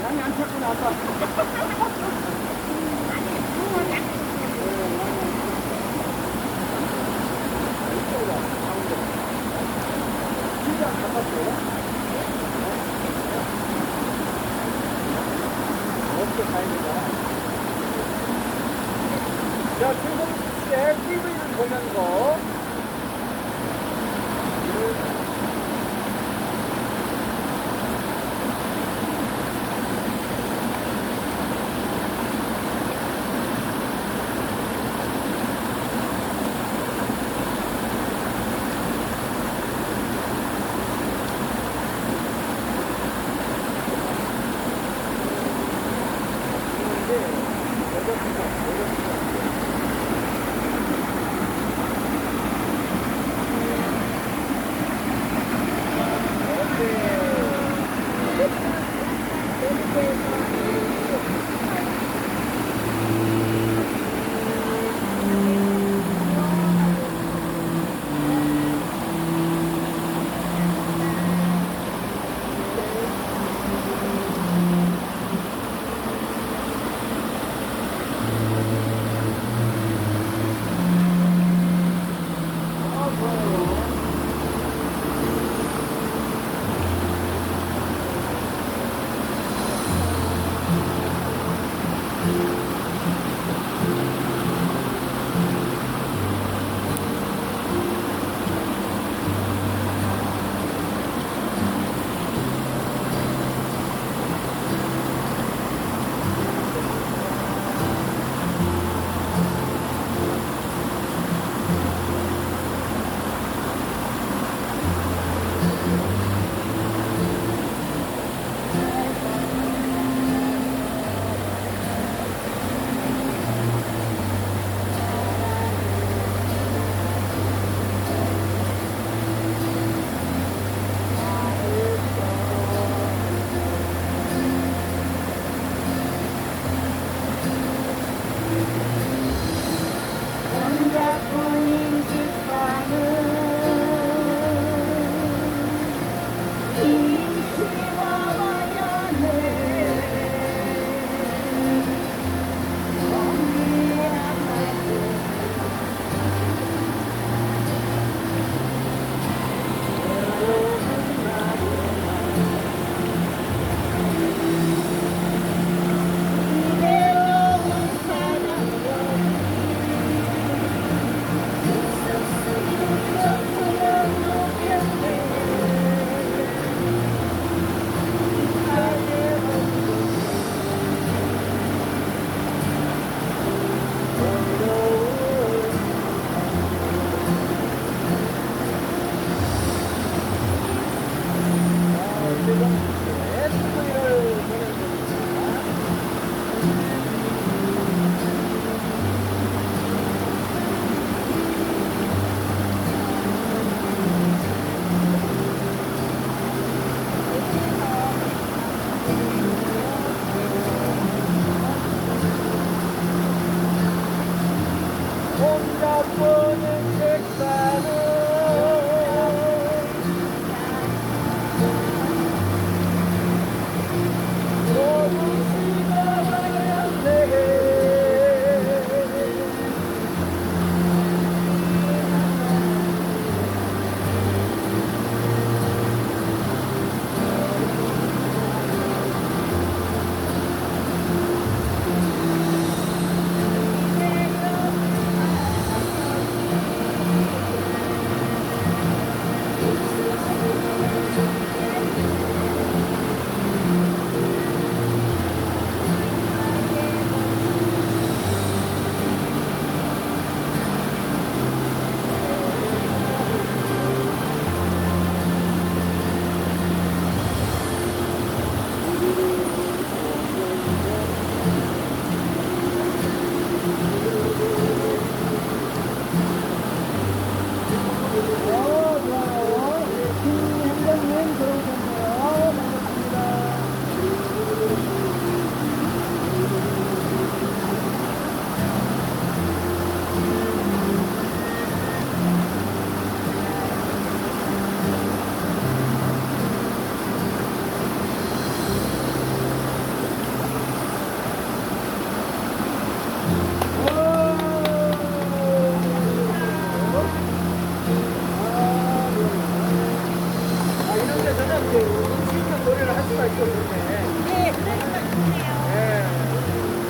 양이 안 찼구나, 아까. 진짜 안 찼어요? 어떻게 다행이다. 자, 최성수 씨의 TV를 보면서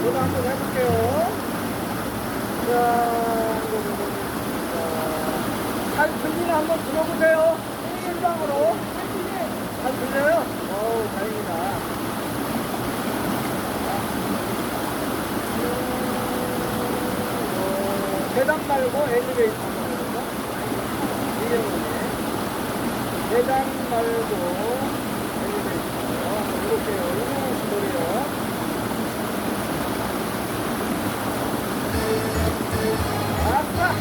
저도 한번 해볼게요. 자, 잘 들리나 한번 들어보세요. 실방으로. 잘 들려요? 어우, 다행이다. 계단 말고 엘리베이터 한번 해볼까? 이게 뭐지? 계단 말고 엘리베이터. 이렇게요. 이런 소리요. 아싸!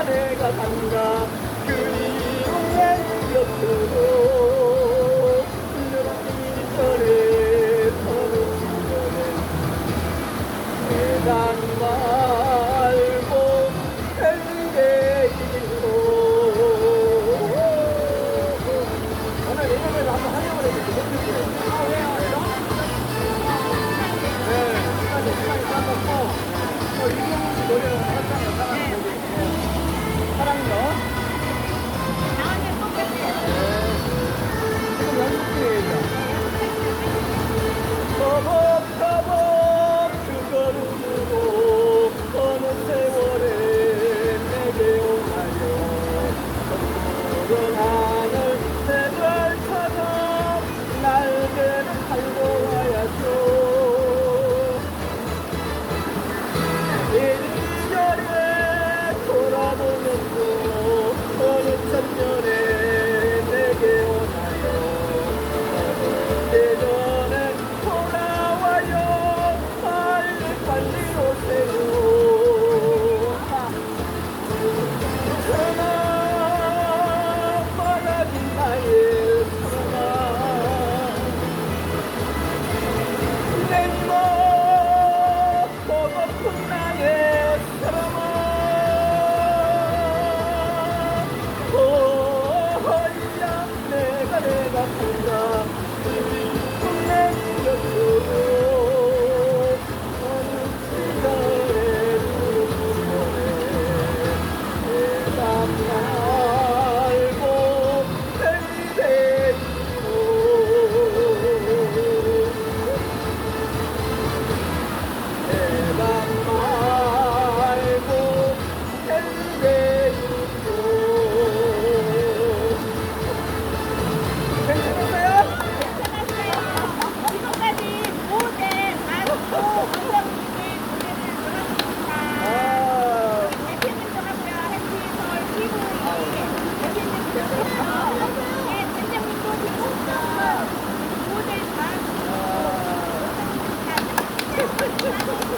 내가 간다 그리운 내 곁으로 누렇기 전에 서로 전에 계단 말고 엘리베이터 오늘 이번에도 한번 활용을 해볼게요. 아 왜요? 네, 시간이 짧았고 이경훈 씨 노래를 한장을 사랑하는 곡이 사랑요. 지금 연습 중이에요. 터벅터벅 그 걸음으로 어느 세월에 내게 오나요. 푸른 하늘 새별처럼 날개를 달고 와야죠. 이리저리 돌아보면서 어느 천년에 내게 오나요. 예전에 돌아와요. 빨리 빨리 오세요. 사랑아 빨라진 나의 사랑아 내몸 보고픈 나의 사랑아 오야 내가 간다 내 곁으로 어느 시절에 누구보네 대답 말고 엘리베이터 대답 말고 엘리베이터 괜찮았어요? 지금까지 모든 가수도 감독님들 노래를 들었습니다. 아, 해피님도 하고요. 해피서울 TV, 해피님도 하고요. 네, 팀장님도 지금 모든 가수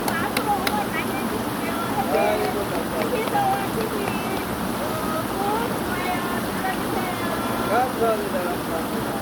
가수로 응원 많이 해주시고요. 해피서울 TV 구독, 좋아요 눌러주세요. 감사합니다. 감사합니다.